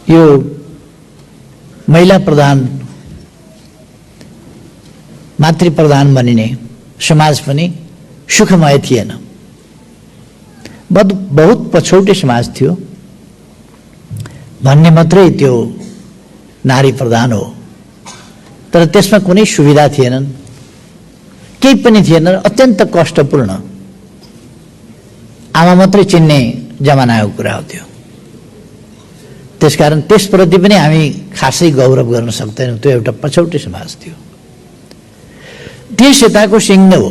यो महिला प्रधान मातृ प्रधान बनिने समाज पनि सुखमय थिएन। बहुत पछौटे समाज थियो भन्ने मात्रै त्यो नारी प्रधान हो, तर त्यसमा कुनै सुविधा थिएनन्, केही पनि थिएन, अत्यन्त कष्टपूर्ण आमा मात्रै चिन्ने जमानाको कुरा हो त्यो। त्यसकारण त्यसप्रति पनि हामी खासै गौरव गर्न सक्दैनौँ, त्यो एउटा पछौटे समाज थियो। देशताको सिंह हो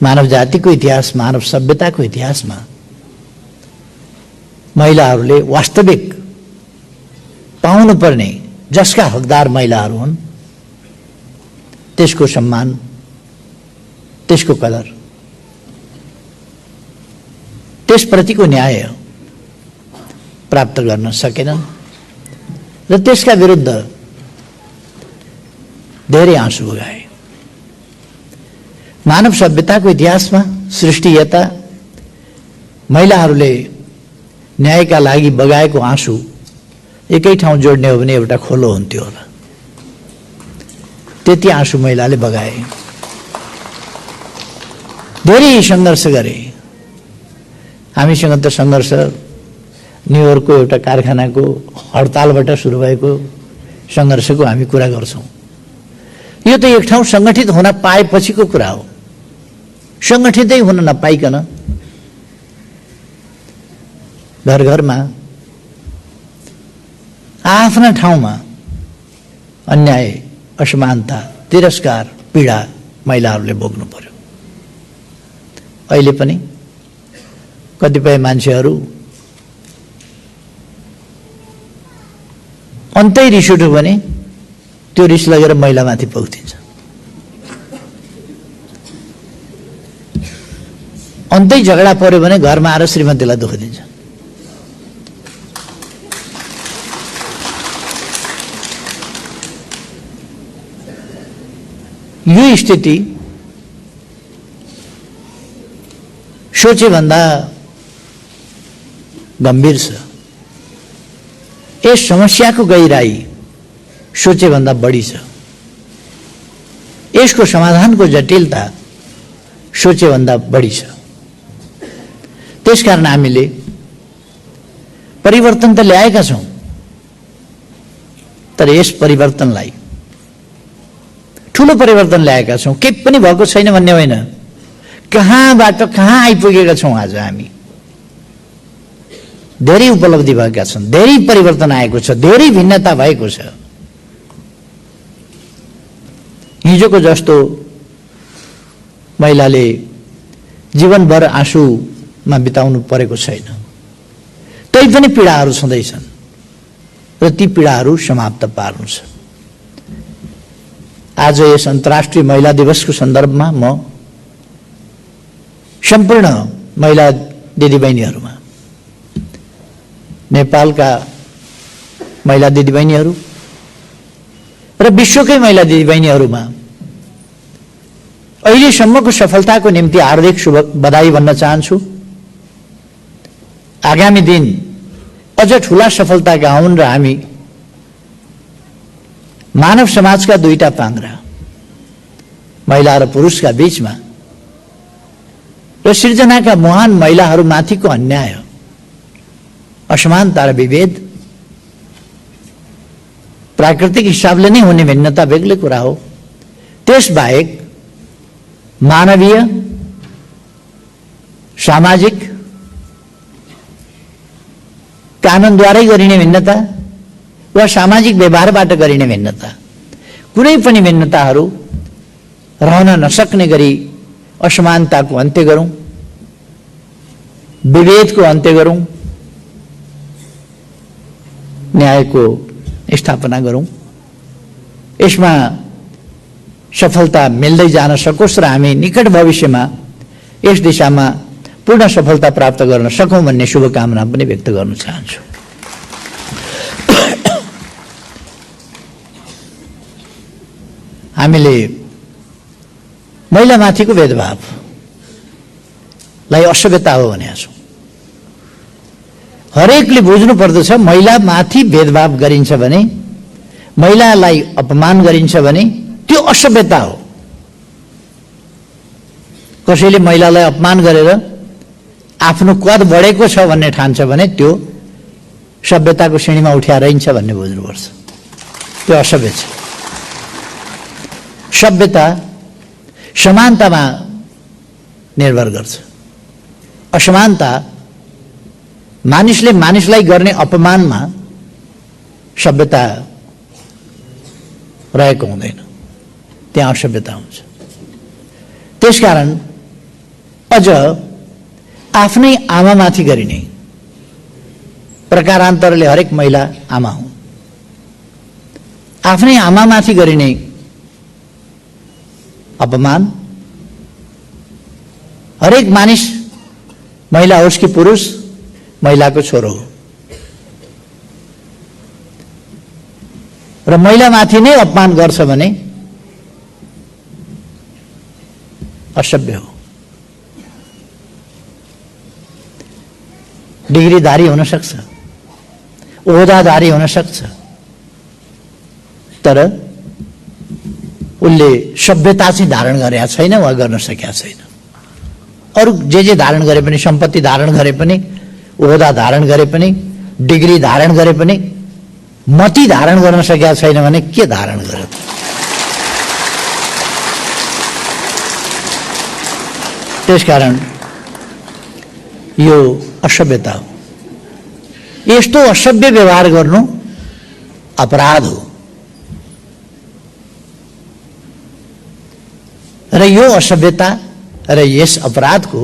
मानव जातिको इतिहास, मानव सभ्यताको इतिहासमा महिलाहरूले वास्तविक पाउनुपर्ने, जसका हकदार महिलाहरू हुन्, त्यसको सम्मान, त्यसको कदर, त्यसप्रतिको न्याय प्राप्त गर्न सकेनन् र त्यसका विरुद्ध धेरै आँसु बगाए। मानव सभ्यताको इतिहासमा सृष्टियता महिलाहरूले न्यायका लागि बगाएको आँसु एकै ठाउँ जोड्ने हो भने एउटा खोलो हुन्थ्यो होला, त्यति आँसु महिलाले बगाए। धेरै सङ्घर्ष गरे। हामीसँग त सङ्घर्ष न्युयोर्कको एउटा कारखानाको हडतालबाट सुरु भएको सङ्घर्षको हामी कुरा गर्छौँ। यो त एक ठाउँ सङ्गठित हुन पाएपछिको कुरा हो। सङ्गठितै हुन नपाइकन घर घरमा आफ्ना ठाउँमा अन्याय, असमानता, तिरस्कार, पीडा महिलाहरूले भोग्नु पर्यो। अहिले पनि कतिपय मान्छेहरू अन्तै रिस उठ्यो भने त्यो रिस लगेर महिलामाथि पोखिदिन्छ। अन्तै झगडा पर्यो भने घरमा आएर श्रीमतीलाई दुःख दिन्छ। यो स्थिति सोचे भन्दा गम्भीर छ। यस समस्याको गहिराई सोचे भन्दा बढी छ। यसको समाधानको जटिलता सोचे भन्दा बढी छ। त्यसकारण हामीले परिवर्तन त ल्याएका छौं, तर यस परिवर्तनलाई ठूलो परिवर्तन ल्याएका छौं। केही पनि भएको छैन भन्ने होइन, कहाँबाट कहाँ आइपुगेका छौं। आज हामी धेरै उपलब्धि भएका छन्, धेरै परिवर्तन आएको छ, धेरै भिन्नता भएको छ। हिजोको जस्तो महिलाले जीवनभर आँसुमा बिताउनु परेको छैन। तै पनि पीडाहरू छँदैछन् र ती पीडाहरू समाप्त पार्नु छ। आज यस अन्तर्राष्ट्रिय महिला दिवसको सन्दर्भमा म सम्पूर्ण महिला दिदीबहिनीहरूमा, नेपालका महिला दिदीबहिनीहरू र विश्वकै महिला दिदीबहिनीहरूमा अहिलेसम्मको सफलताको निम्ति हार्दिक शुभ बधाई भन्न चाहन्छु। आगामी दिन अझ ठूला सफलताका हुन् र हामी मानव समाजका दुईटा पाङ्ग्रा, महिला र पुरुषका बीचमा र सृजनाका महान महिलाहरूमाथिको अन्याय, असमानता र विभेद, प्राकृतिक हिसाबले नै हुने भिन्नता बेग्लै कुरा हो। त्यसबाहेक मानवीय, सामाजिक, कानुनद्वारै गरिने भिन्नता वा सामाजिक व्यवहारबाट गरिने भिन्नता, कुनै पनि भिन्नताहरू रहन नसक्ने गरी असमानताको अन्त्य गरौं, विभेदको अन्त्य गरौं, न्यायको स्थापना गरौं। यसमा सफलता मिल्दै जान सकोस् र हामी निकट भविष्यमा यस दिशामा पूर्ण सफलता प्राप्त गर्न सकौं भन्ने शुभकामना पनि व्यक्त गर्न चाहन्छु। हामीले महिलामाथिको भेदभावलाई असभ्यता हो भनेका छौं। हरेकले बुझ्नु पर्दछ महिलामाथि भेदभाव गरिन्छ भने, महिलालाई अपमान गरिन्छ भने त्यो असभ्यता हो। कसैले महिलालाई अपमान गरेर आफ्नो कद बढेको छ भन्ने ठान्छ भने त्यो सभ्यताको श्रेणीमा उठ्याइन्छ भन्ने बुझ्नुपर्छ। त्यो असभ्य छ। सभ्यता समानतामा निर्भर गर्छ। असमानता मानिसले मानिसलाई गर्ने अपमानमा सभ्यता रहेको हुँदैन, त्यहाँ असभ्यता हुन्छ। त्यसकारण अझ आफ्नै आमामाथि गरिने, प्रकारान्तरले हरेक महिला आमा हुन्, आफ्नै आमामाथि गरिने अपमान, हरेक मानिस महिला होस् कि पुरुष महिलाको छोरो हो र महिलामाथि नै अपमान गर्छ भने असभ्य हो। डिग्रीधारी हुन सक्छ, ओहदाधारी हुन सक्छ, तर उसले सभ्यता चाहिँ धारण गरेका छैन वा गर्न सकेका छैन। अरू जे धारण गरे पनि, सम्पत्ति धारण गरे पनि, ओहदा धारण गरे पनि, डिग्री धारण गरे पनि, मति धारण गर्न सकेका छैन भने के धारण गर्यो? त्यसकारण यो असभ्यता हो। यस्तो असभ्य व्यवहार गर्नु अपराध हो र यो असभ्यता र यस अपराधको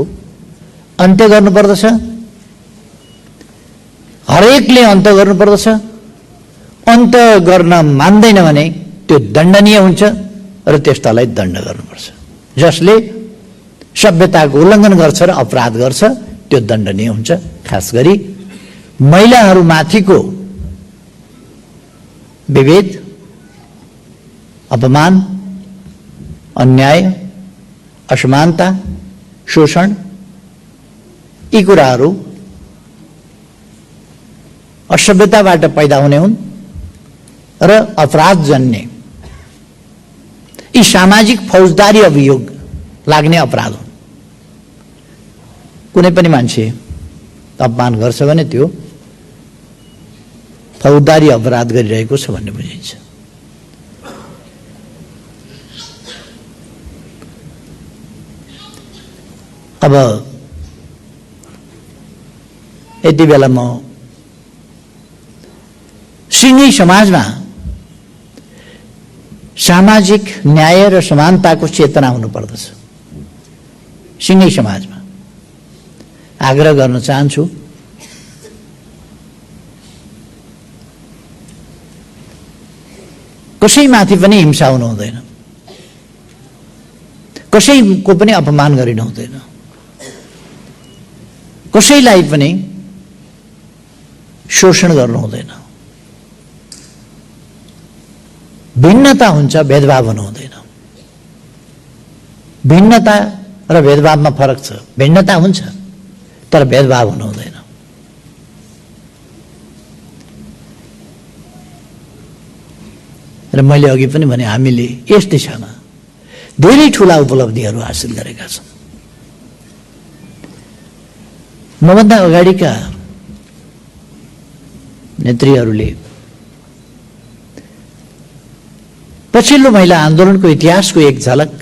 अन्त्य गर्नुपर्दछ। हरेकले अन्त्य गर्नुपर्दछ। अन्त्य गर्न मान्दैन भने त्यो दण्डनीय हुन्छ र त्यस्तालाई दण्ड गर्नुपर्छ। जसले सभ्यताको उल्लङ्घन गर्छ र अपराध गर्छ त्यो दण्डनीय हुन्छ। खास गरी महिलाहरूमाथिको विभेद, अपमान, अन्याय, असमानता, शोषण यी कुराहरू असभ्यताबाट पैदा हुने हुन् र अपराधजन्य यी सामाजिक फौजदारी अभियोग लाग्ने अपराध हुन्। कुनै पनि मान्छे अपमान गर्छ भने त्यो फौजदारी अपराध गरिरहेको छ भन्ने बुझिन्छ। अब यति बेला म सिङ्गै समाजमा सामाजिक न्याय र समानताको चेतना हुनुपर्दछ। सिङ्गै समाजमा आग्रह गर्न चाहन्छु, कसैमाथि पनि हिंसा हुनु हुँदैन, कसैको पनि अपमान गरिनु हुँदैन, कसैलाई पनि शोषण गर्नु हुँदैन। भिन्नता हुन्छ, भेदभाव हुनु हुँदैन। भिन्नता र भेदभावमा फरक छ। भिन्नता हुन्छ तर भेदभाव हुनु हुँदैन। र मैले अघि पनि भने हामीले यस दिशामा धेरै ठूला उपलब्धिहरू हासिल गरेका छौँ। मभन्दा अगाडिका नेत्रीहरूले पछिल्लो महिला आन्दोलनको इतिहासको एक झलक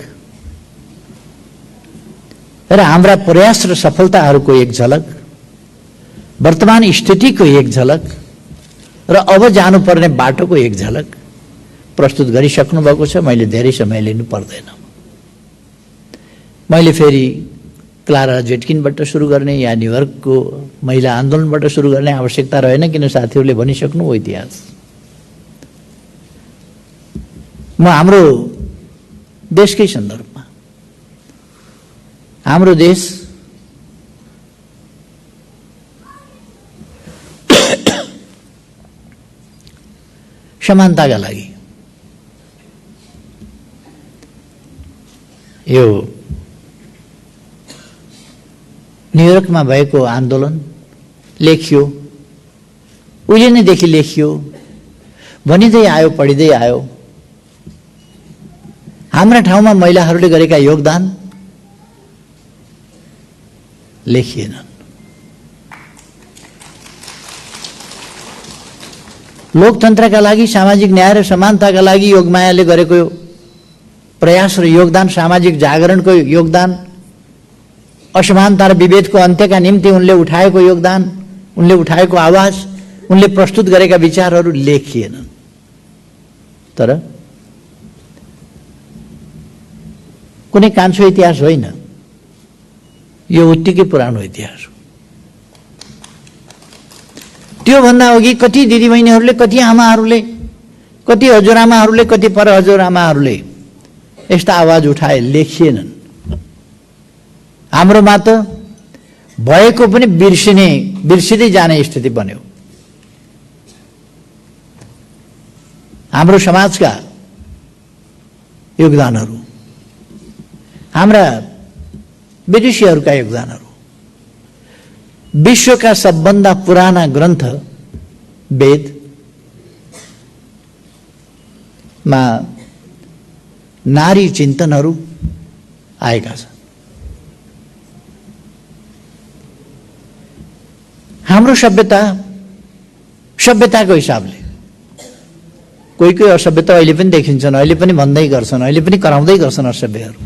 र हाम्रा प्रयास र सफलताहरूको एक झलक, वर्तमान स्थितिको एक झलक र अब जानुपर्ने बाटोको एक झलक प्रस्तुत गरिसक्नु भएको छ। मैले धेरै समय लिनु पर्दैन। मैले फेरि क्लारा जेटकिनबाट सुरु गर्ने या न्युयोर्कको महिला आन्दोलनबाट सुरु गर्ने आवश्यकता रहेन, किन साथीहरूले भनिसक्नु हो इतिहास। म हाम्रो देशकै सन्दर्भमा, हाम्रो देश समानताका लागि यो न्युयोर्कमा भएको आन्दोलन लेखियो, उहिले नैदेखि लेखियो, भनिँदै आयो, पढिँदै आयो। हाम्रा ठाउँमा महिलाहरूले गरेका योगदान लेखिएनन्। लोकतन्त्रका लागि, सामाजिक न्याय र समानताका लागि योगमायाले गरेको प्रयास र योगदान, सामाजिक जागरणको योगदान, असमानता र विभेदको अन्त्यका निम्ति उनले उठाएको योगदान, उनले उठाएको आवाज, उनले प्रस्तुत गरेका विचारहरू लेखिएनन्। तर कुनै कान्छो इतिहास होइन, यो उत्तिकै पुरानो इतिहास हो। त्योभन्दा अघि कति दिदीबहिनीहरूले, कति आमाहरूले, कति हजुरआमाहरूले, कति पर हजुरआमाहरूले यस्ता आवाज उठाए, लेखिएनन्। हाम्रोमा त भएको पनि बिर्सिँदै जाने स्थिति बन्यो। हाम्रो समाजका योगदानहरू, हाम्रा विदुषीहरूका योगदानहरू, विश्वका सबभन्दा पुराना ग्रन्थ वेदमा नारी चिन्तनहरू आएका छन्। हाम्रो सभ्यताको हिसाबले कोही कोही असभ्यता अहिले पनि देखिन्छन्, अहिले पनि भन्दै गर्छन्, अहिले पनि कराउँदै गर्छन् असभ्यहरू।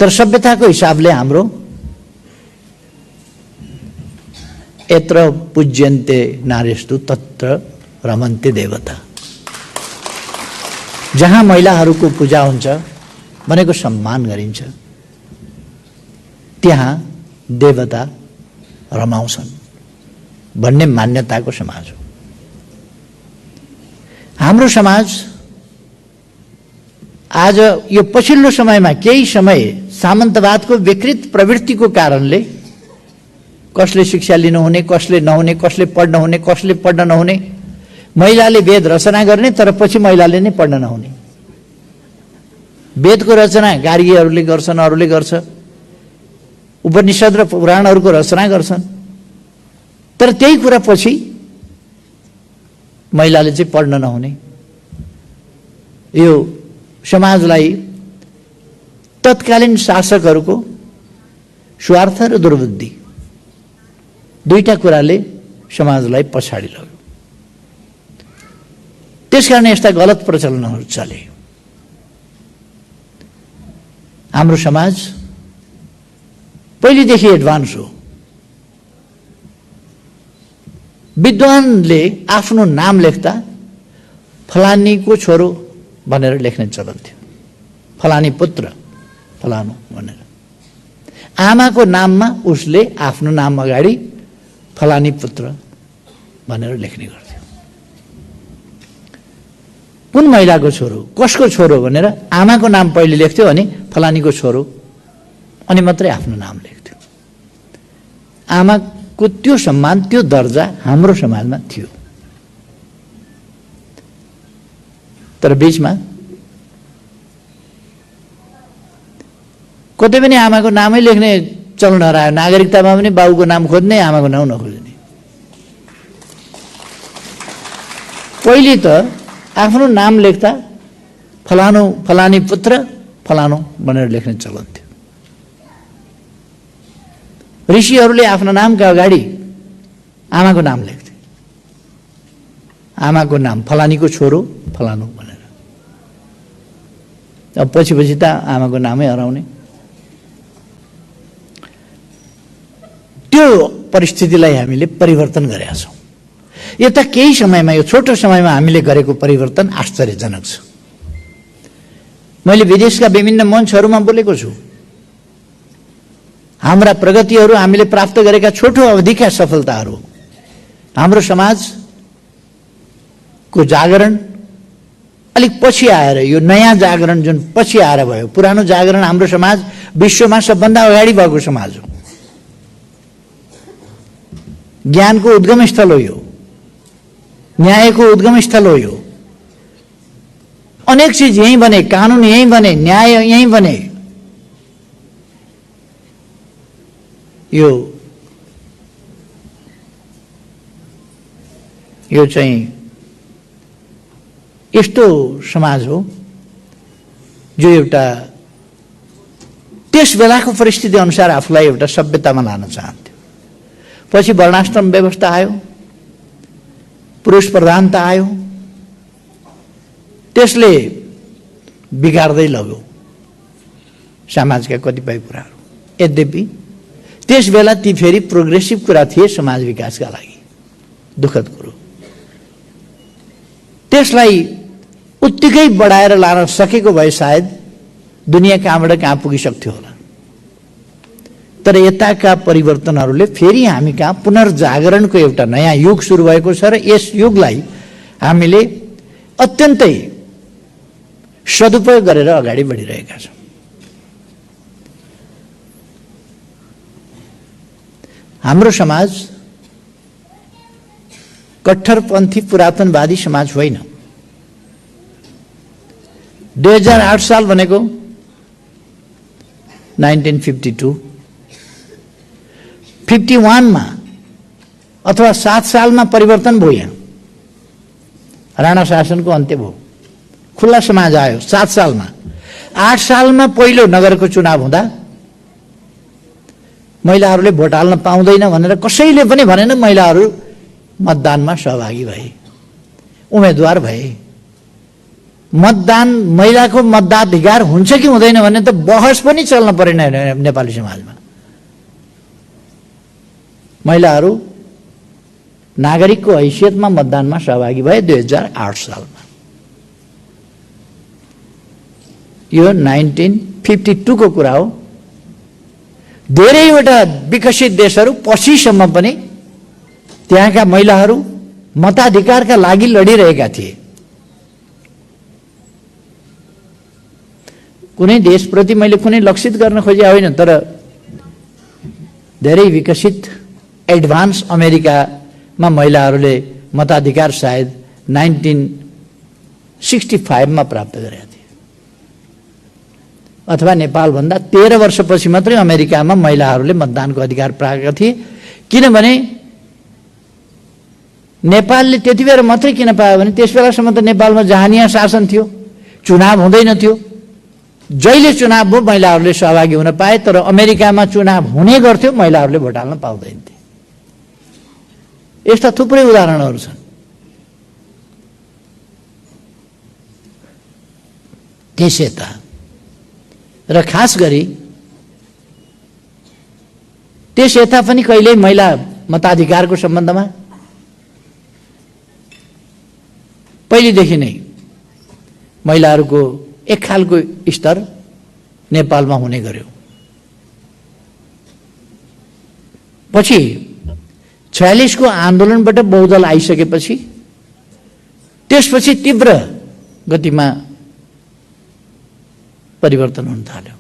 तर सभ्यताको हिसाबले हाम्रो यत्र पूज्यन्ते नारीस्तु तत्र रमन्ते देवता, जहाँ महिलाहरूको पूजा हुन्छ भनेको सम्मान गरिन्छ, त्यहाँ देवता रमाउँछन् भन्ने मान्यताको समाज हो हाम्रो समाज। आज यो पछिल्लो समयमा केही समय सामन्तवादको विकृत प्रवृत्तिको कारणले कसले शिक्षा लिनुहुने, कसले नहुने, कसले पढ्न हुने, कसले पढ्न नहुने, महिलाले वेद रचना गर्ने तर पछि महिलाले नै पढ्न नहुने। वेदको रचना गार्गीहरूले गर्छन्, अरूले गर्छ, उपनिषद र पुराणहरूको रचना गर्छन्, तर त्यही कुरा पछि महिलाले चाहिँ पढ्न नहुने। यो समाजलाई तत्कालीन शासकहरूको स्वार्थ र दुर्बुद्धि दुईटा कुराले समाजलाई पछाडि लग्यो। त्यसकारण यस्ता गलत प्रचलनहरू चले। हाम्रो समाज पहिलेदेखि एडभान्स हो। विद्वानले आफ्नो नाम लेख्दा फलानीको छोरो भनेर लेख्ने चलन थियो, फलानी पुत्र फलानु भनेर। आमाको नाममा उसले आफ्नो नाम अगाडि फलानी पुत्र भनेर लेख्ने गर्थ्यो। कुन महिलाको छोरो, कसको छोरो भनेर आमाको नाम पहिले लेख्थ्यो, अनि फलानीको छोरो, अनि मात्रै आफ्नो नाम लेख्थ्यो। आमाको त्यो सम्मान, त्यो दर्जा हाम्रो समाजमा थियो। तर बीचमा कतै पनि आमाको नामै लेख्ने चलन हरायो। नागरिकतामा पनि बाबुको नाम खोज्ने, आमाको नाम नखोज्ने। पहिले त आफ्नो नाम लेख्दा फलानु फलानी पुत्र फलानु भनेर लेख्ने चलन थियो। ऋषिहरूले आफ्नो नामका अगाडि आमाको नाम लेख्थे, आमाको नाम फलानीको छोरो फलानु भनेर। अब पछि पछि त आमाको नामै हराउने। त्यो परिस्थितिलाई हामीले परिवर्तन गरेका छौँ। यता केही समयमा, यो छोटो समयमा हामीले गरेको परिवर्तन आश्चर्यजनक छ। मैले विदेशका विभिन्न मञ्चहरूमा बोलेको छु। हाम्रा प्रगतिहरू, हामीले प्राप्त गरेका छोटो अवधिका सफलताहरू, हाम्रो समाजको जागरण अलिक पछि आएर, यो नयाँ जागरण जुन पछि आएर भयो। पुरानो जागरण हाम्रो समाज विश्वमा सबभन्दा अगाडि भएको समाज हो। ज्ञानको उद्गम स्थल हो यो, न्यायको उद्गम स्थल हो यो। अनेक चीज यहीँ बने, कानुन यहीँ बने, न्याय यहीँ बने। यो यो चाहिँ यस्तो समाज हो जो एउटा त्यस बेलाको परिस्थिति अनुसार आफूलाई एउटा सभ्यतामा लान चाहन्थ्यो। पछि वर्णाश्रम व्यवस्था आयो, पुरुष प्रधानता आयो, त्यसले बिगार्दै लग्यो समाजका कतिपय कुराहरू। यद्यपि त्यस बेला ती फेरि प्रोग्रेसिभ कुरा थिए समाज विकासका लागि। दुःखद कुरो, त्यसलाई उत्तिकै बढाएर लान सकेको भए सायद दुनियाँ कहाँबाट कहाँ पुगिसक्थ्यो होला। तर यताका परिवर्तनहरूले फेरि हामी कहाँ पुनर्जागरणको एउटा नयाँ युग सुरु भएको छ र यस युगलाई हामीले अत्यन्तै सदुपयोग गरेर अगाडि बढिरहेका छौँ। हाम्रो समाज कट्टरपन्थी पुरातनवादी समाज होइन। 2008 साल भनेको 1952, 51 मा अथवा 7 सालमा परिवर्तन भयो। यहाँ राणा शासनको अन्त्य भयो, खुल्ला समाज आयो 7 सालमा। 8 सालमा पहिलो नगरको चुनाव हुँदा महिलाहरूले भोट हाल्न पाउँदैन भनेर कसैले पनि भनेन। महिलाहरू मतदानमा सहभागी भए, उम्मेदवार भए। मतदान, महिलाको मताधिकार हुन्छ कि हुँदैन भन्ने त बहस पनि चल्न परेन नेपाली समाजमा। महिलाहरू नागरिकको हैसियतमा मतदानमा सहभागी भए 2008 सालमा। यो 1952 को कुरा हो। धेरैवटा विकसित देशहरू पछिसम्म पनि त्यहाँका महिलाहरू मताधिकारका लागि लडिरहेका थिए। कुनै देशप्रति मैले कुनै लक्षित गर्न खोजे होइन, तर धेरै विकसित एडभान्स अमेरिकामा महिलाहरूले मताधिकार सायद 1965 मा प्राप्त गरेका थिए, अथवा नेपालभन्दा 13 वर्षपछि मात्रै अमेरिकामा महिलाहरूले मतदानको अधिकार पाएका थिए। किनभने नेपालले त्यति बेला मात्रै किन पायो भने त्यस बेलासम्म त नेपालमा जहानिया शासन थियो, चुनाव हुँदैन थियो। जहिले चुनाव भयो महिलाहरूले सहभागी हुन पाए, तर अमेरिकामा चुनाव हुने गर्थ्यो, महिलाहरूले भोट हाल्न पाउँदैन थिए। यस्ता थुप्रै उदाहरणहरू छन्। त्यस यता र खास गरी त्यस यता पनि कहिल्यै महिला मताधिकारको सम्बन्धमा पहिलेदेखि नै महिलाहरूको एक खालको स्तर नेपालमा हुने गर्यो। पछि 46 को आन्दोलनबाट बहुदल आइसकेपछि त्यसपछि तीव्र गतिमा परिवर्तन हुन थाल्यो।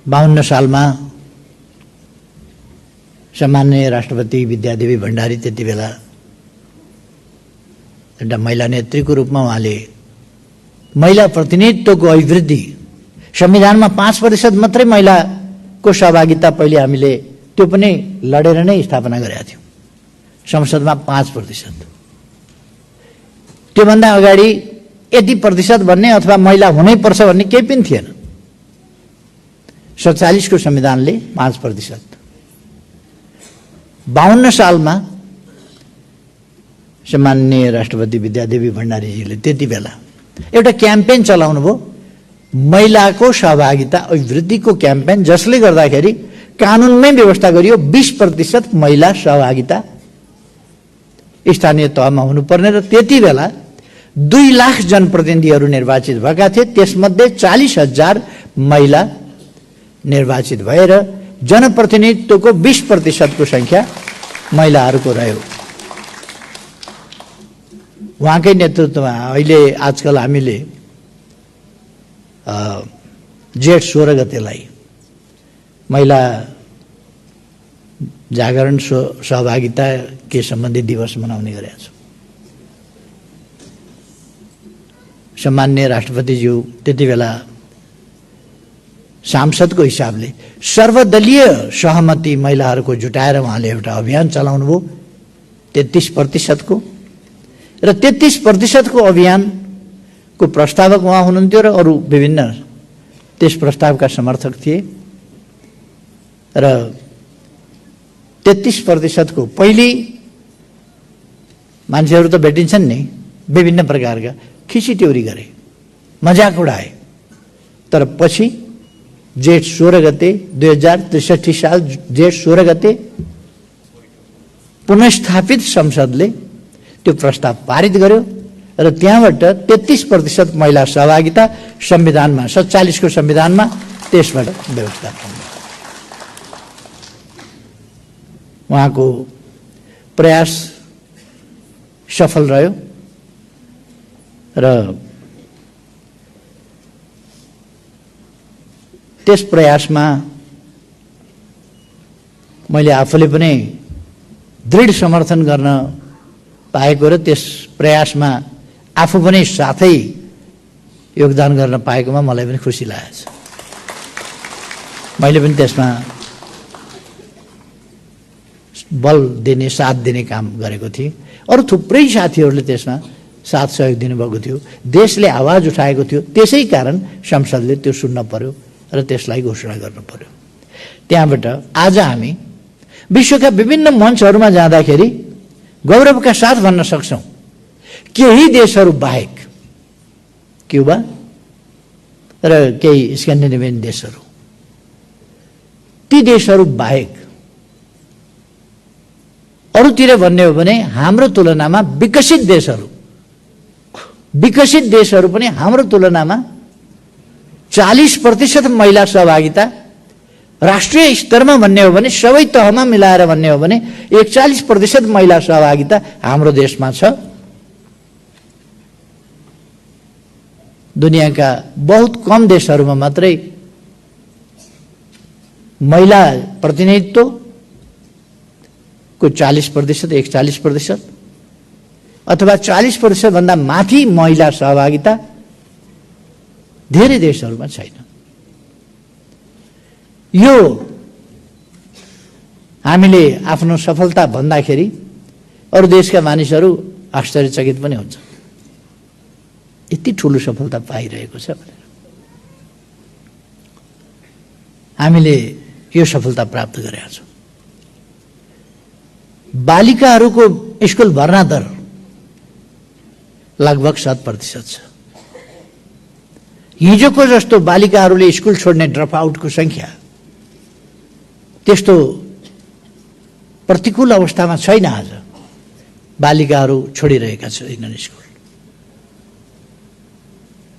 52 सालमा सम्माननीय राष्ट्रपति विद्यादेवी भण्डारी त्यति बेला एउटा महिला नेत्रीको रूपमा उहाँले महिला प्रतिनिधित्वको अभिवृद्धि, संविधानमा 5% मात्रै महिलाको सहभागिता पहिले हामीले त्यो पनि लडेर नै स्थापना गरेका थियौँ। संसदमा 5%, त्योभन्दा अगाडि यति प्रतिशत भन्ने अथवा महिला हुनै पर्छ भन्ने केही पनि थिएन। 47 को संविधानले 5%। 52 सालमा सम्माननीय राष्ट्रपति विद्यादेवी भण्डारीजीले त्यति बेला एउटा क्याम्पेन चलाउनु भयो, महिलाको सहभागिता अभिवृद्धिको क्याम्पेन, जसले गर्दाखेरि कानुनमै व्यवस्था गरियो 20% महिला सहभागिता स्थानीय तहमा हुनुपर्ने र त्यति बेला 2 लाख जनप्रतिनिधिहरू निर्वाचित भएका थिए। त्यसमध्ये 40,000 महिला निर्वाचित भएर जनप्रतिनिधित्वको 20% को संख्या महिलाहरूको रह्यो। उहाँकै नेतृत्वमा अहिले आजकल हामीले जेठ 16 गतेलाई महिला जागरण सहभागिता के सम्बन्धी दिवस मनाउने गरेका छौँ। सम्माननीय राष्ट्रपतिज्यू त्यति बेला सांसदको हिसाबले सर्वदलीय सहमति महिलाहरूको जुटाएर उहाँले एउटा अभियान चलाउनु भयो 33% को र 33% को अभियानको प्रस्तावक उहाँ हुनुहुन्थ्यो र अरू विभिन्न त्यस प्रस्तावका समर्थक थिए र 33% को पहिले मान्छेहरू त भेटिन्छन् नि विभिन्न प्रकारका खिसीट्यौरी गरे मजाक उडाए तर पछि जेठ 16 गते 2063 साल जेठ 16 गते पुनर्स्थापित संसदले त्यो प्रस्ताव पारित गर्यो र त्यहाँबाट 33% महिला सहभागिता संविधानमा 47 को संविधानमा त्यसबाट व्यवस्था भयो। उहाँको प्रयास सफल रह्यो र त्यस प्रयासमा मैले आफूले पनि दृढ समर्थन गर्न पाएको र त्यस प्रयासमा आफू पनि साथै योगदान गर्न पाएकोमा मलाई पनि खुसी लागेको छ। मैले पनि त्यसमा बल दिने साथ दिने काम गरेको थिएँ। अरू थुप्रै साथीहरूले त्यसमा साथ सहयोग दिनुभएको थियो। देशले आवाज उठाएको थियो, त्यसै कारण संसदले त्यो सुन्न पर्यो र त्यसलाई घोषणा गर्नु पर्यो। त्यहाँबाट आज हामी विश्वका विभिन्न मञ्चहरूमा जाँदाखेरि गौरवका साथ भन्न सक्छौं केही देशहरू बाहेक क्युबा र केही स्क्यान्डिनेभियन देशहरू ती देशहरू बाहेक अरूतिर भन्ने हो भने हाम्रो तुलनामा विकसित देशहरू पनि हाम्रो तुलनामा 40% महिला सहभागिता राष्ट्रिय स्तरमा भन्ने हो भने सबै तहमा मिलाएर भन्ने हो भने 41% महिला सहभागिता हाम्रो देशमा छ। दुनियाँका बहुत कम देशहरूमा मात्रै महिला प्रतिनिधित्व को 40% 41% अथवा 40% भन्दा माथि महिला सहभागिता धेरै देशहरूमा छैन। यो हामीले आफ्नो सफलता भन्दाखेरि अरू देशका मानिसहरू आश्चर्यचकित पनि हुन्छ, यति ठुलो सफलता पाइरहेको छ भनेर। हामीले यो सफलता प्राप्त गरेका छौँ। बालिकाहरूको स्कुल भर्ना दर लगभग 7% छ। हिजोको जस्तो बालिकाहरूले स्कुल छोड्ने ड्रप आउटको संख्या त्यस्तो प्रतिकूल अवस्थामा छैन। आज बालिकाहरू छोडिरहेका छैनन् स्कुल,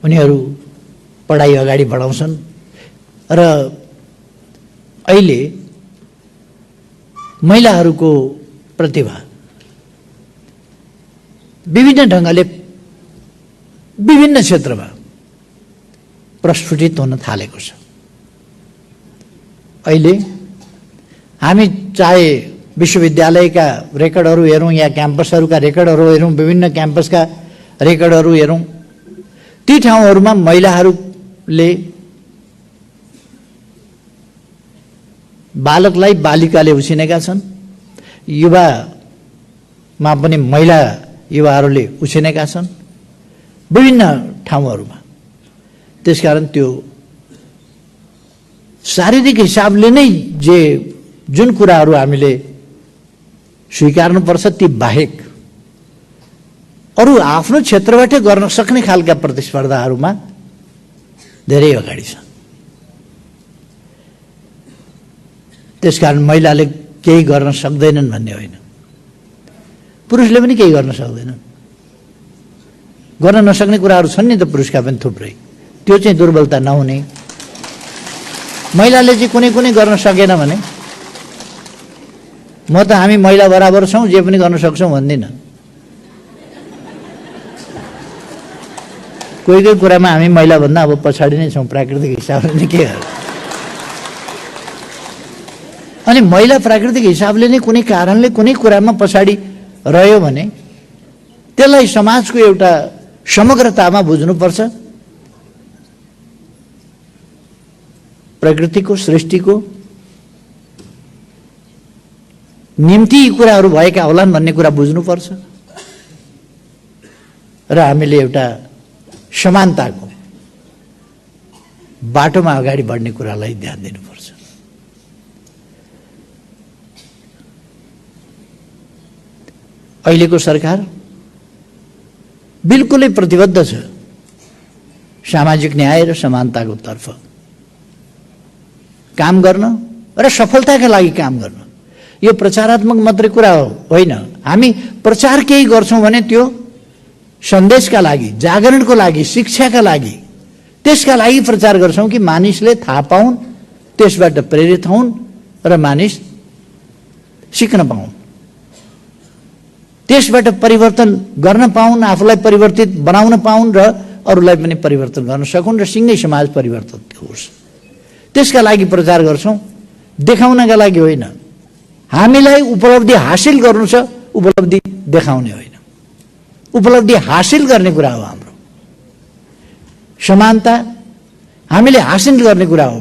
उनीहरू पढाइ अगाडि बढाउँछन् र अहिले महिलाहरूको प्रतिभा विभिन्न ढंगले विभिन्न क्षेत्रमा प्रस्फुटित हुन थालेको छ। अहिले हामी चाहे विश्वविद्यालयका रेकर्डहरू हेरौँ या क्याम्पसहरूका रेकर्डहरू हेरौँ, विभिन्न क्याम्पसका रेकर्डहरू हेरौँ, ती ठाउँहरूमा महिलाहरूले बालकलाई बालिकाले उछिनेका छन्, युवामा पनि महिला युवाहरूले उछिनेका छन् विभिन्न ठाउँहरूमा। त्यसकारण त्यो शारीरिक हिसाबले नै जुन कुराहरू हामीले स्वीकार्नुपर्छ ती बाहेक अरू आफ्नो क्षेत्रबाटै गर्न सक्ने खालका प्रतिस्पर्धाहरूमा धेरै अगाडि छ। त्यसकारण महिलाले केही गर्न सक्दैनन् भन्ने होइन, पुरुषले पनि केही गर्न सक्दैनन्। गर्न नसक्ने कुराहरू छन् नि त पुरुषका पनि थुप्रै, त्यो चाहिँ दुर्बलता नहुने। महिलाले चाहिँ कुनै कुनै गर्न सकेन भने म त हामी महिला बराबर छौँ, जे पनि गर्न सक्छौँ भन्दिनँ। कोही कोही कुरामा हामी महिलाभन्दा अब पछाडि नै छौँ प्राकृतिक हिसाबले नै। के गर्नु? अनि महिला प्राकृतिक हिसाबले नै कुनै कारणले कुनै कुरामा पछाडि रह्यो भने त्यसलाई समाजको एउटा समग्रतामा बुझ्नुपर्छ प्रकृतिको सृष्टिको निम्ति यी कुराहरू भएका होलान् भन्ने कुरा बुझ्नुपर्छ र हामीले एउटा समानताको बाटोमा अगाडि बढ्ने कुरालाई ध्यान दिनुपर्छ। अहिलेको सरकार बिल्कुलै प्रतिबद्ध छ सामाजिक न्याय र समानताको तर्फ काम गर्न र सफलताका लागि काम गर्न। यो प्रचारात्मक मात्रै कुरा होइन। हामी प्रचार केही गर्छौं भने त्यो सन्देशका लागि, जागरणको लागि, शिक्षाका लागि, त्यसका लागि प्रचार गर्छौं कि मानिसले थाहा पाउन्, त्यसबाट प्रेरित हुन् र मानिस सिक्न पाउन्, त्यसबाट परिवर्तन गर्न पाउन्, आफूलाई परिवर्तित बनाउन पाउन् र अरूलाई पनि परिवर्तन गर्न सकुन् र सिंगै समाज परिवर्तन होस्। त्यसका लागि प्रचार गर्छौं, देखाउनका लागि होइन। हामीलाई उपलब्धि हासिल गर्नु छ, उपलब्धि देखाउने होइन। उपलब्धि हासिल गर्ने कुरा हो हाम्रो। समानता हामीले हासिल गर्ने कुरा हो।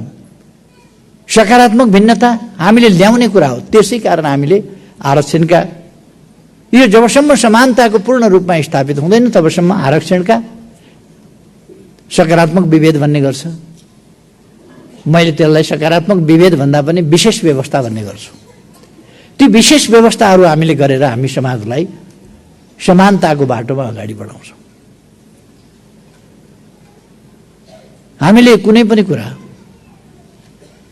सकारात्मक भिन्नता हामीले ल्याउने कुरा हो। त्यसै कारण हामीले आरक्षणका यो जबसम्म समानताको पूर्ण रूपमा स्थापित हुँदैन तबसम्म आरक्षणका सकारात्मक विभेद भन्ने गर्छ। मैले त्यसलाई सकारात्मक विभेद भन्दा पनि विशेष व्यवस्था भन्ने गर्छु। ती विशेष व्यवस्थाहरू हामीले गरेर हामी समाजलाई समानताको बाटोमा अगाडि बढाउँछौँ। हामीले कुनै पनि कुरा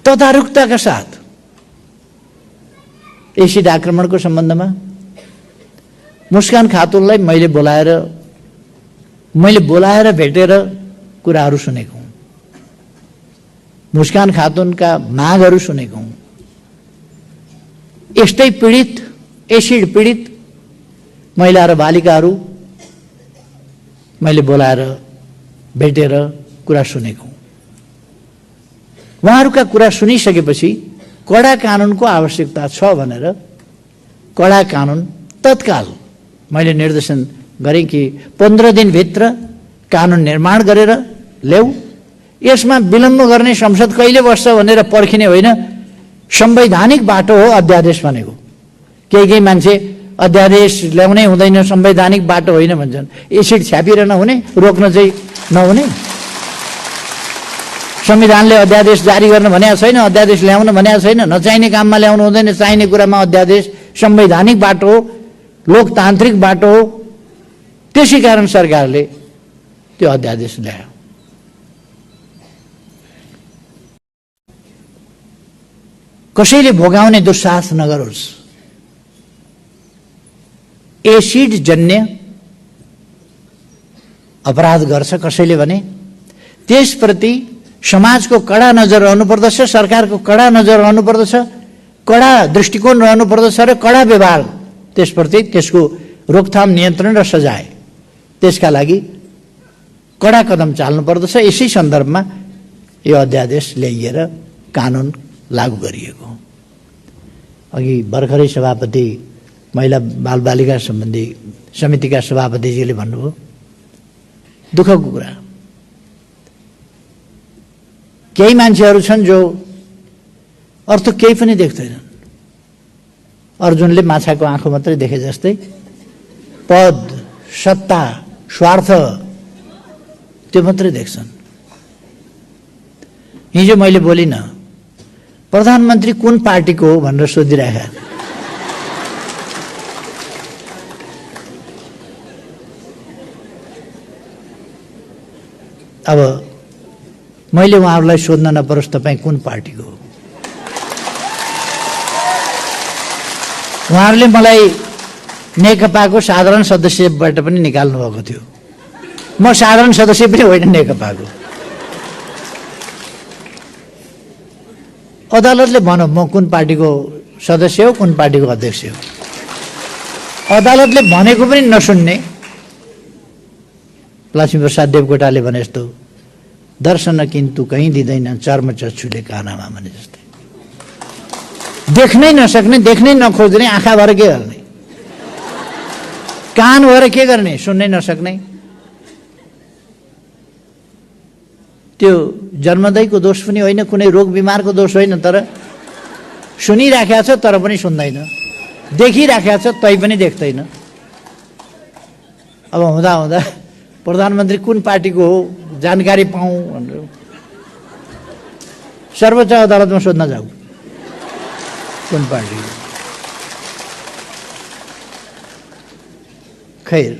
तदारुकताका साथ एसिड आक्रमणको सम्बन्धमा मुस्कान खातुनलाई मैले बोलाएर भेटेर कुराहरू सुनेको हुँ। मुस्कान खातुनका मागहरू सुनेको हुँ। यस्तै पीडित, एसिड पीडित महिला र बालिकाहरू मैले बोलाएर भेटेर कुरा सुनेको हुँ। उहाँहरूका कुरा सुनिसकेपछि कडा कानुनको आवश्यकता छ भनेर कडा कानुन तत्काल मैले निर्देशन गरेँ कि 15 दिनभित्र कानुन निर्माण गरेर ल्याऊ। यसमा विलम्ब गर्ने संसद कहिले बस्छ भनेर पर्खिने होइन, संवैधानिक बाटो हो अध्यादेश भनेको। केही मान्छे अध्यादेश ल्याउनै हुँदैन, संवैधानिक बाटो होइन भन्छन्। एसिड छ्यापिरहन हुने, रोक्न चाहिँ नहुने। संविधानले अध्यादेश जारी गर्न भनेको छैन, अध्यादेश ल्याउन भनेको छैन। नचाहिने काममा ल्याउनु हुँदैन, चाहिने कुरामा अध्यादेश। संवैधानिक बाटो हो, लोकतान्त्रिक बाटो हो। त्यसै कारण सरकारले त्यो अध्यादेश ल्यायो। कसैले भोगाउने दुस्साहस नगरोस्। एसिड जन्य अपराध गर्छ कसैले भने त्यसप्रति समाजको कडा नजर रहनुपर्दछ, सरकारको कडा नजर रहनुपर्दछ, कडा दृष्टिकोण रहनुपर्दछ र कडा व्यवहार त्यसप्रति, त्यसको रोकथाम, नियन्त्रण र सजाय, त्यसका लागि कडा कदम चाल्नुपर्दछ। यसै सन्दर्भमा यो अध्यादेश ल्याइएर कानुन लागू गरिएको। अघि भर्खरै सभापति महिला बालबालिका सम्बन्धी समितिका सभापतिजीले भन्नुभयो, दुःखको कुरा। केही मान्छेहरू छन् जो अर्थ केही पनि देख्दैनन्। अर्जुनले माछाको आँखो मात्रै देखे जस्तै पद, सत्ता, स्वार्थ त्यो मात्रै देख्छन्। हिजो मैले बोलिनँ, प्रधानमन्त्री कुन पार्टीको हो भनेर सोधिराखे। अब मैले उहाँहरूलाई सोध्न नपरोस् तपाईँ कुन पार्टीको हो। उहाँहरूले मलाई नेकपाको साधारण सदस्यबाट पनि निकाल्नु भएको थियो। म साधारण सदस्य पनि होइन नेकपाको। अदालतले भनौँ म कुन पार्टीको सदस्य हो, कुन पार्टीको अध्यक्ष हो। अदालतले भनेको पनि नसुन्ने लक्ष्मीप्रसाद देवकोटाले भने जस्तो दर्शन किन्तु कहीँ दिँदैन चर्म चक्षुले कानामा भने जस्तै। देख्नै नसक्ने, देख्नै नखोज्ने, आँखा भएर के गर्ने, कान भएर के गर्ने, सुन्नै नसक्ने, त्यो जन्मदैको दोष पनि होइन, कुनै रोग बिमारको दोष होइन, तर सुनिराखेको छ तर पनि सुन्दैन, देखिराखेको छ तै पनि देख्दैन। अब हुँदा हुँदा प्रधानमन्त्री कुन पार्टीको हो जानकारी पाऊँ भनेर सर्वोच्च अदालतमा सोध्न जाऊ, कुन पार्टी। खैर,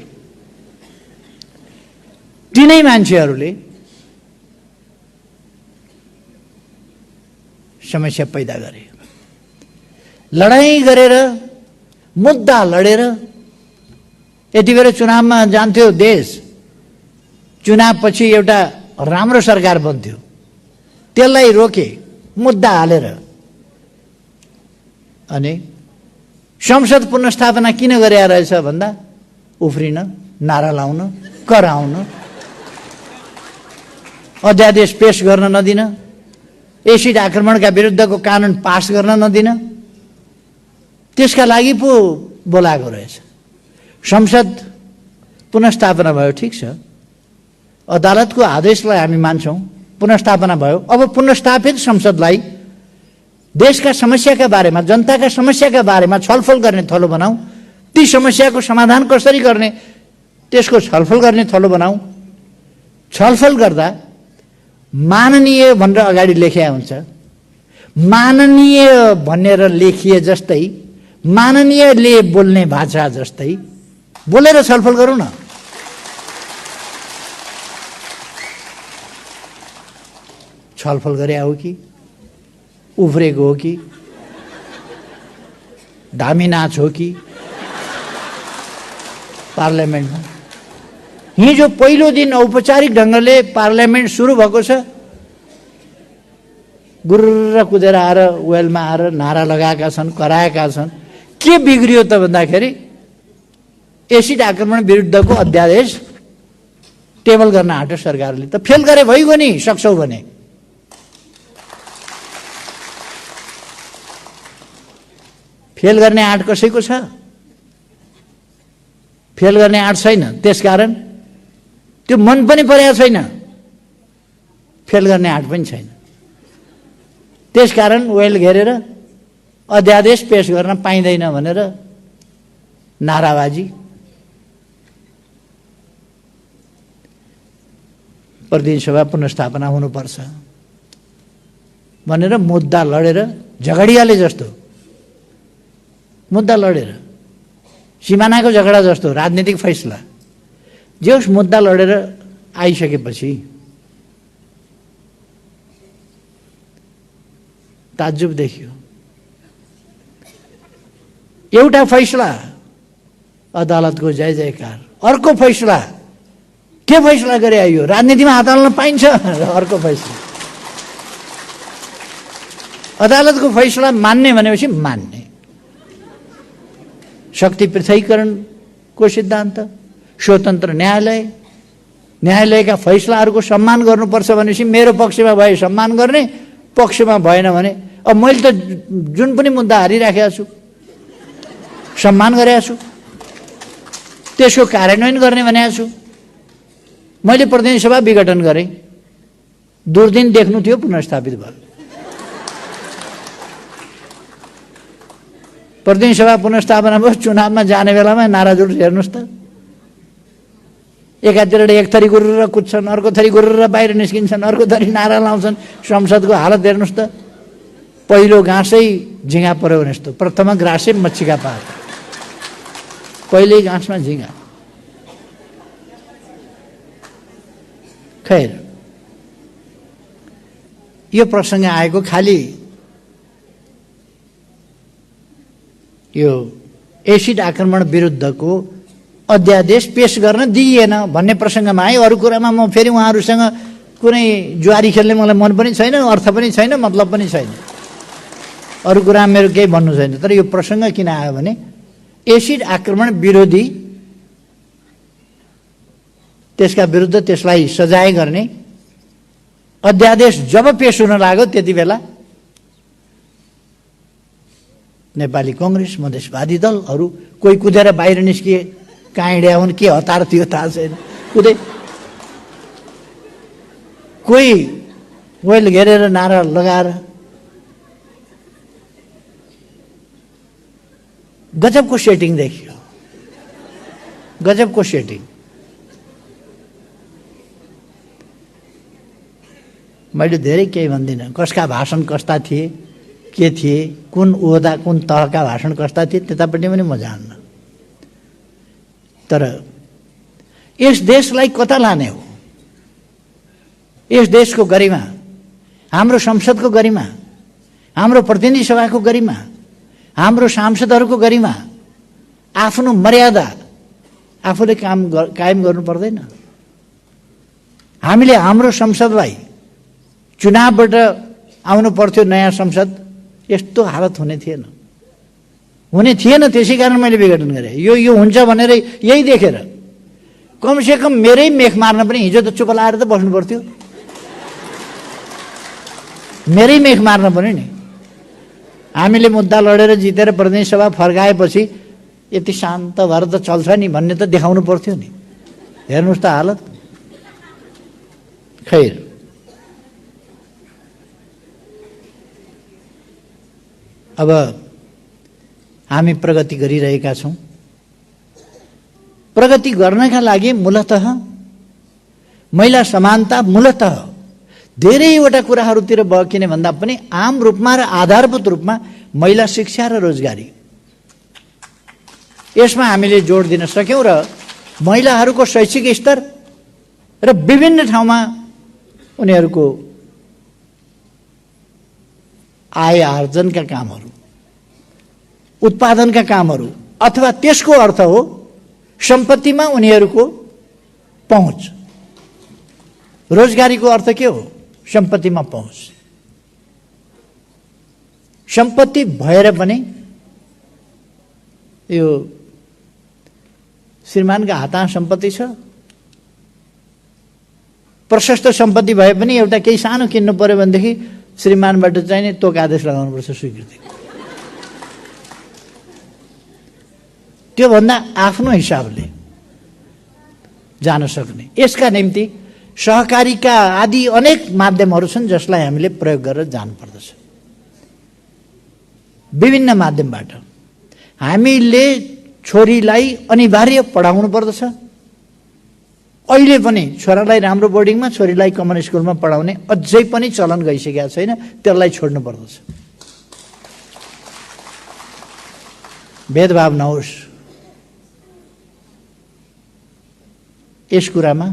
तिनै मान्छेहरूले समस्या पैदा गरे, लडाईँ गरेर, मुद्दा लडेर। यति बेला चुनावमा जान्थ्यो देश, चुनावपछि एउटा राम्रो सरकार बन्थ्यो, त्यसलाई रोके मुद्दा हालेर। अनि संसद पुनर्स्थापना किन गरे रहेछ भन्दा उफ्रिन, नारा लाउन, कराउन, अध्यादेश पेश गर्न नदिन, एसिड आक्रमणका विरुद्धको कानुन पास गर्न नदिन, त्यसका लागि पो बोलाएको रहेछ। संसद पुनर्स्थापना भयो, ठिक छ, अदालतको आदेशलाई हामी मान्छौँ, पुनर्स्थापना भयो। अब पुनर्स्थापित संसदलाई देशका समस्याका बारेमा, जनताका समस्याका बारेमा छलफल गर्ने थलो बनाऊ, ती समस्याको समाधान कसरी गर्ने त्यसको छलफल गर्ने थलो बनाऊ। छलफल गर्दा माननीय भनेर अगाडि लेखिया हुन्छ, माननीय भनेर लेखिए जस्तै, माननीयले बोल्ने भाषा जस्तै बोलेर छलफल गरौँ न। छलफल गरे हो कि उफ्रेको हो कि धामी नाच हो कि पार्लियामेन्टमा। हिजो पहिलो दिन औपचारिक ढङ्गले पार्लियामेन्ट सुरु भएको छ, गुर्र कुदेर आएर वेलमा आएर नारा लगाएका छन्, कराएका छन्। के बिग्रियो त भन्दाखेरि एसिड आक्रमण विरुद्धको अध्यादेश टेबल गर्न आँट्यो सरकारले, त फेल गरे भइगयो नि, सक्छौ भने। फेल गर्ने आँट कसैको छ? फेल गर्ने आँट छैन, त्यसकारण त्यो मन पनि परेको छैन, फेल गर्ने आँट पनि छैन। त्यसकारण वेल घेरेर अध्यादेश पेश गर्न पाइँदैन भनेर नाराबाजी। प्रतिनिधि सभा पुनर्स्थापना हुनुपर्छ भनेर मुद्दा लडेर, झगडियाले जस्तो मुद्दा लडेर, सिमानाको झगडा जस्तो राजनीतिक फैसला जे होस्, मुद्दा लडेर आइसकेपछि ताज्जुब देखियो। एउटा फैसला अदालतको जय जयकार, अर्को फैसला के फैसला गरे आइयो, राजनीतिमा हात हाल्न पाइन्छ, अर्को फैसला। अदालतको फैसला मान्ने भनेपछि मान्ने, शक्ति पृथकीकरणको सिद्धान्त, स्वतन्त्र न्यायालय, न्यायालयका फैसलाहरूको सम्मान गर्नुपर्छ भनेपछि मेरो पक्षमा भए सम्मान गर्ने, पक्षमा भएन भने अब मैले त जुन पनि मुद्दा हारिराखेको छु सम्मान गरेको छु, त्यसको कार्यान्वयन गर्ने भनेको छु। मैले प्रतिनिधि सभा विघटन गरेँ, दुर्दिन देख्नु थियो, पुनर्स्थापित भयो। प्रतिनिधि सभा पुनर्स्थापना भयो, चुनावमा जाने बेलामा नारा जुलुस हेर्नुहोस् त, एकातिर एक थरी गुरुर कुद्छन्, अर्को थरी गुरुर बाहिर निस्किन्छन्, अर्को थरी नारा लाउँछन्। संसदको हालत हेर्नुहोस् त, पहिलो घाँसै झिँगा पर्यो भने जस्तो, प्रथम ग्रासै मच्छीका पात, पहिल्यै घाँसमा झिँगा। खैर, यो प्रसङ्ग आएको खालि यो एसिड आक्रमण विरुद्धको अध्यादेश पेश गर्न दिइएन भन्ने प्रसङ्गमा आयो। अरू कुरामा म फेरि उहाँहरूसँग कुनै जुवारी खेल्ने मलाई मन पनि छैन, अर्थ पनि छैन, मतलब पनि छैन, अरू कुरामा मेरो केही भन्नु छैन। तर यो प्रसङ्ग किन आयो भने एसिड आक्रमण विरोधी, त्यसका विरुद्ध त्यसलाई सजाय गर्ने अध्यादेश जब पेश हुन लाग्यो त्यति बेला नेपाली कांग्रेस, मधेसवादी दलहरू कोही कुदेर बाहिर निस्किए। कहाँ हिँड्या हुन्, के हतार थियो थाहा छैन, कुदै कोही वेल घेरेर नारा लगाएर गजबको सेटिङ देखियो, गजबको सेटिङ। मैले धेरै केही भन्दिनँ, कसका भाषण कस्ता थिए, के थिए, कुन ओहदा कुन तहका भाषण कस्ता थिए, त्यतापट्टि पनि म जान्न। तर यस देशलाई कता लाने हो? यस देशको गरिमा, हाम्रो संसदको गरिमा, हाम्रो प्रतिनिधि सभाको गरिमा, हाम्रो सांसदहरूको गरिमा, आफ्नो मर्यादा आफूले कायम गर्नु पर्दैन? हामीले हाम्रो संसदलाई चुनावबाट आउनु पर्थ्यो, नयाँ संसद, यस्तो हालत हुने थिएन, हुने थिएन। त्यसै कारण मैले विघटन गरेँ। यो हुन्छ भनेर यही देखेर कमसेकम मेरै मेख मार्न पनि हिजो त चुप लाएर त बस्नु पर्थ्यो, मेरै मेख मार्न पनि नि। हामीले मुद्दा लडेर जितेर प्रतिनिधि सभा फर्काएपछि यति शान्त भएर त चल्छ नि भन्ने त देखाउनु पर्थ्यो नि। हेर्नुहोस् त हालत। खैर, अब हामी प्रगति गरिरहेका छौँ। प्रगति गर्नका लागि मूलतः महिला समानता, मूलतः धेरैवटा कुराहरूतिर बकिने भन्दा पनि आम रूपमा र आधारभूत रूपमा महिला शिक्षा र रोजगारी, यसमा हामीले जोड दिन सक्यौँ र महिलाहरूको शैक्षिक स्तर र विभिन्न ठाउँमा उनीहरूको आय आर्जनका कामहरू, उत्पादनका कामहरू, अथवा त्यसको अर्थ हो सम्पत्तिमा उनीहरूको पहुँच। रोजगारीको अर्थ के हो? सम्पत्तिमा पहुँच। सम्पत्ति भएर पनि यो श्रीमानका हातमा सम्पत्ति छ, प्रशस्त सम्पत्ति भए पनि एउटा केही सानो किन्नु पर्यो भनेदेखि श्रीमानबाट चाहिने तोक आदेश लगाउनुपर्छ, स्वीकृति। त्योभन्दा आफ्नो हिसाबले जान सक्ने, यसका निम्ति सहकारीका आदि अनेक माध्यमहरू छन् जसलाई हामीले प्रयोग गरेर जानुपर्दछ। विभिन्न माध्यमबाट हामीले छोरीलाई अनिवार्य पढाउनु पर्दछ। अहिले पनि छोरालाई राम्रो बोर्डिङमा, छोरीलाई कमन स्कुलमा पढाउने अझै पनि चलन गइसकेको छैन, त्यसलाई छोड्नु पर्दछ। भेदभाव नहोस् यस कुरामा।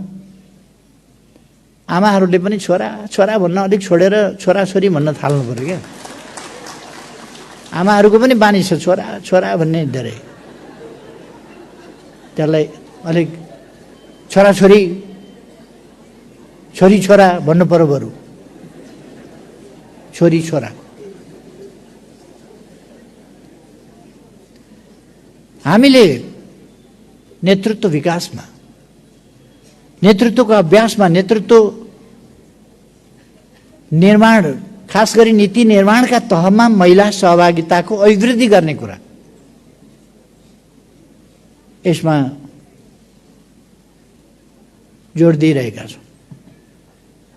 आमाहरूले पनि छोरा छोरा भन्न अलिक छोडेर छोराछोरी भन्न थाल्नु पर्यो क्या। आमाहरूको पनि बानी छ छोरा छोरा भन्ने धेरै, त्यसलाई अलिक छोराछोरी, छोरी छोरा भन्नु पर्यो, बरु छोरी छोरा। हामीले नेतृत्व विकासमा, नेतृत्वको अभ्यासमा, नेतृत्व निर्माण, खास गरी नीति निर्माणका तहमा महिला सहभागिताको अभिवृद्धि गर्ने कुरा, यसमा जोड दिइरहेका छौँ।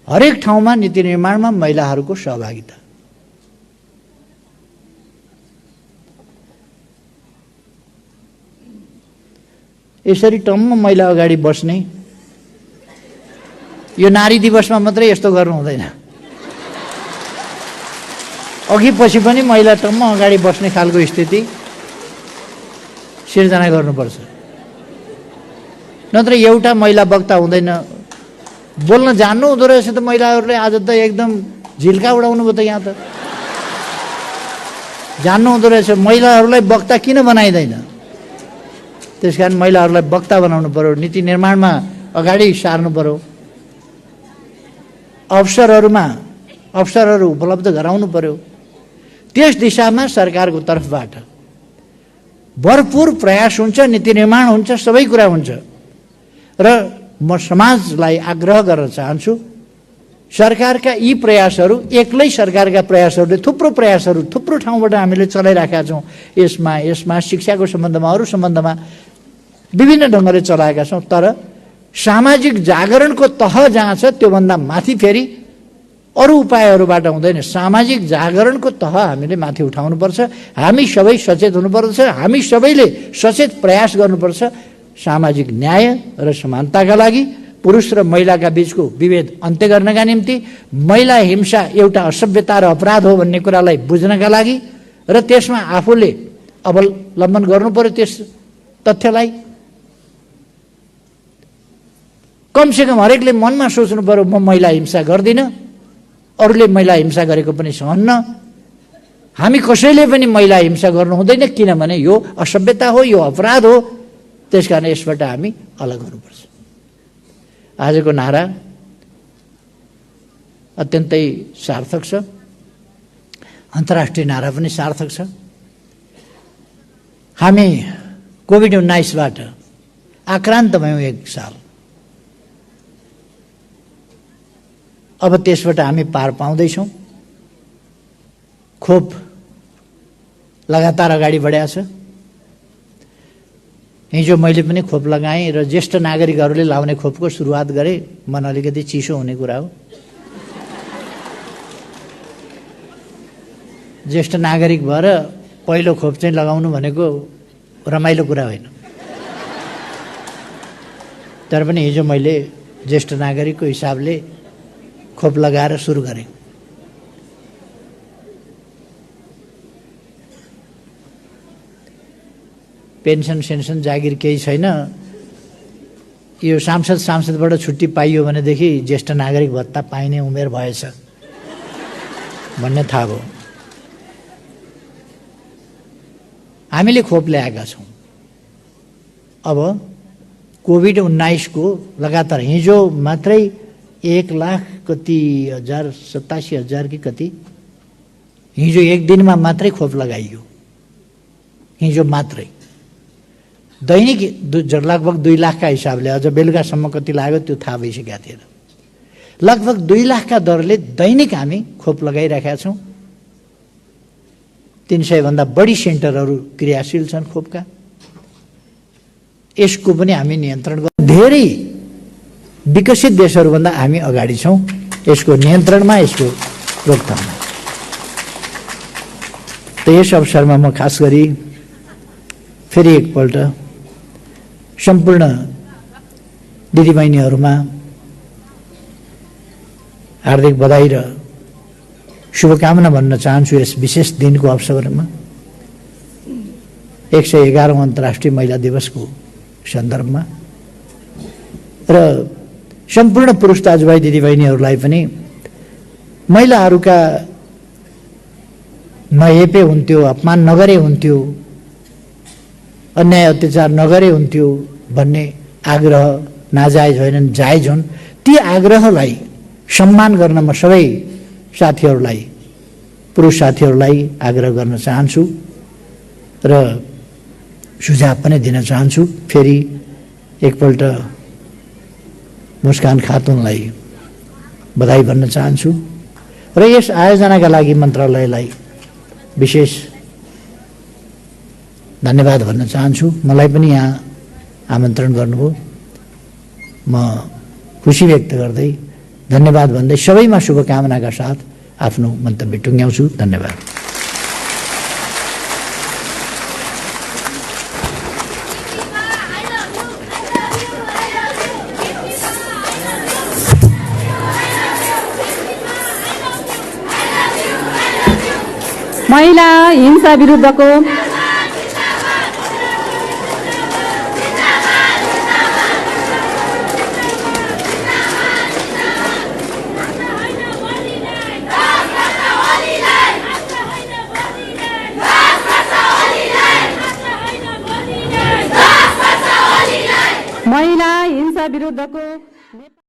हरेक ठाउँमा नीति निर्माणमा महिलाहरूको सहभागिता। यसरी टम्म महिला अगाडि बस्ने, यो नारी दिवसमा मात्रै यस्तो गर्नु हुँदैन, अघि पछि पनि महिला टम्म अगाडि बस्ने खालको स्थिति सिर्जना गर्नुपर्छ। नत्र एउटा महिला वक्ता हुँदैन। बोल्न जान्नु हुँदो रहेछ त महिलाहरूले। आज त एकदम झिल्का उडाउनु भयो त यहाँ त। जान्नु हुँदो रहेछ महिलाहरूलाई वक्ता किन बनाइँदैन। त्यस कारण महिलाहरूलाई वक्ता बनाउनु पर्यो, नीति निर्माणमा अगाडि सार्नु पर्यो, अवसरहरू उपलब्ध गराउनु पर्यो। त्यस दिशामा सरकारको तर्फबाट भरपूर प्रयास हुन्छ, नीति निर्माण हुन्छ, सबै कुरा हुन्छ। र म समाजलाई आग्रह गर्न चाहन्छु, सरकारका यी प्रयासहरू, एक्लै सरकारका प्रयासहरूले, थुप्रो ठाउँबाट हामीले चलाइराखेका छौँ। यसमा शिक्षाको सम्बन्धमा, अरू सम्बन्धमा विभिन्न ढङ्गले चलाएका छौँ। तर सामाजिक जागरणको तह जहाँ छ त्योभन्दा माथि फेरि अरू उपायहरूबाट हुँदैन। सामाजिक जागरणको तह हामीले माथि उठाउनुपर्छ। हामी सबै सचेत हुनुपर्छ। हामी सबैले सचेत प्रयास गर्नुपर्छ सामाजिक न्याय र समानताका लागि, पुरुष र महिलाका बीचको विभेद अन्त्य गर्नका निम्ति, महिला हिंसा एउटा असभ्यता र अपराध हो भन्ने कुरालाई बुझ्नका लागि र त्यसमा आफूले अवलम्बन गर्नुपर्यो त्यस तथ्यलाई। कमसेकम हरेकले मनमा सोच्नु पर्यो म महिला हिंसा गर्दिनँ, अरूले महिला हिंसा गरेको पनि सहन्न। हामी कसैले पनि महिला हिंसा गर्नु हुँदैन, किनभने यो असभ्यता हो, यो अपराध हो। त्यसकारण यसबाट हामी अलग हुनुपर्छ। आजको नारा अत्यन्तै सार्थक छ, अन्तर्राष्ट्रिय नारा पनि सार्थक छ। हामी कोभिड-19बाट आक्रान्त भयौँ एक साल, अब त्यसबाट हामी पार पाउँदैछौँ। खोप लगातार अगाडि बढाएको छ। हिजो मैले पनि खोप लगाएँ र ज्येष्ठ नागरिकहरूले लाउने खोपको सुरुवात गरेँ। मन अलिकति चिसो हुने कुरा हो। ज्येष्ठ नागरिक भएर पहिलो खोप चाहिँ लगाउनु भनेको रमाइलो कुरा होइन। तर पनि हिजो मैले ज्येष्ठ नागरिकको हिसाबले खोप लगाएर सुरु गरेँ। पेन्सन सेन्सन जागिर केही छैन। यो सांसदबाट छुट्टी पाइयो भनेदेखि ज्येष्ठ नागरिक भत्ता पाइने उमेर भएछ भन्ने थाहा भयो। हामीले खोप ल्याएका छौँ। अब कोभिड-19 को लगातार हिजो मात्रै 1,87,000 कि कति हिजो एक दिनमा मात्रै खोप लगाइयो। हिजो मात्रै दैनिक लगभग 2 लाखका हिसाबले, अझ बेलुकासम्म कति लाग्यो त्यो थाहा भइसकेका थिएन। लगभग 2 लाखका दरले दैनिक हामी खोप लगाइरहेका छौँ। 300 भन्दा बढी सेन्टरहरू क्रियाशील छन् खोपका। यसको पनि हामी नियन्त्रण गर्छौँ। धेरै विकसित देशहरूभन्दा हामी अगाडि छौँ यसको नियन्त्रणमा, यसको रोकथाममा। त यस अवसरमा म खास गरी फेरि एकपल्ट सम्पूर्ण दिदीबहिनीहरूमा हार्दिक बधाई र शुभकामना भन्न चाहन्छु यस विशेष दिनको अवसरमा। 111औं अन्तर्राष्ट्रिय महिला दिवसको सन्दर्भमा र सम्पूर्ण पुरुष दाजुभाइ दिदीबहिनीहरूलाई पनि महिलाहरूका नहेपे हुन्थ्यो, अपमान नगरे हुन्थ्यो, अन्याय अत्याचार नगरे हुन्थ्यो भन्ने आग्रह नाजायज होइनन्, जायज हुन्। ती आग्रहलाई सम्मान गर्न म सबै साथीहरूलाई, पुरुष साथीहरूलाई आग्रह गर्न चाहन्छु र सुझाव पनि दिन चाहन्छु। फेरि एकपल्ट मुस्कान खातुनलाई बधाई भन्न चाहन्छु र यस आयोजनाका लागि मन्त्रालयलाई विशेष धन्यवाद भन्न चाहन्छु। मलाई पनि यहाँ आमन्त्रण गर्नुभयो, म खुसी व्यक्त गर्दै धन्यवाद भन्दै सबैमा शुभकामनाका साथ आफ्नो मन्तव्य टुङ्ग्याउँछु। धन्यवाद। महिला हिंसा विरुद्धको महिला हिंसा विरुद्धको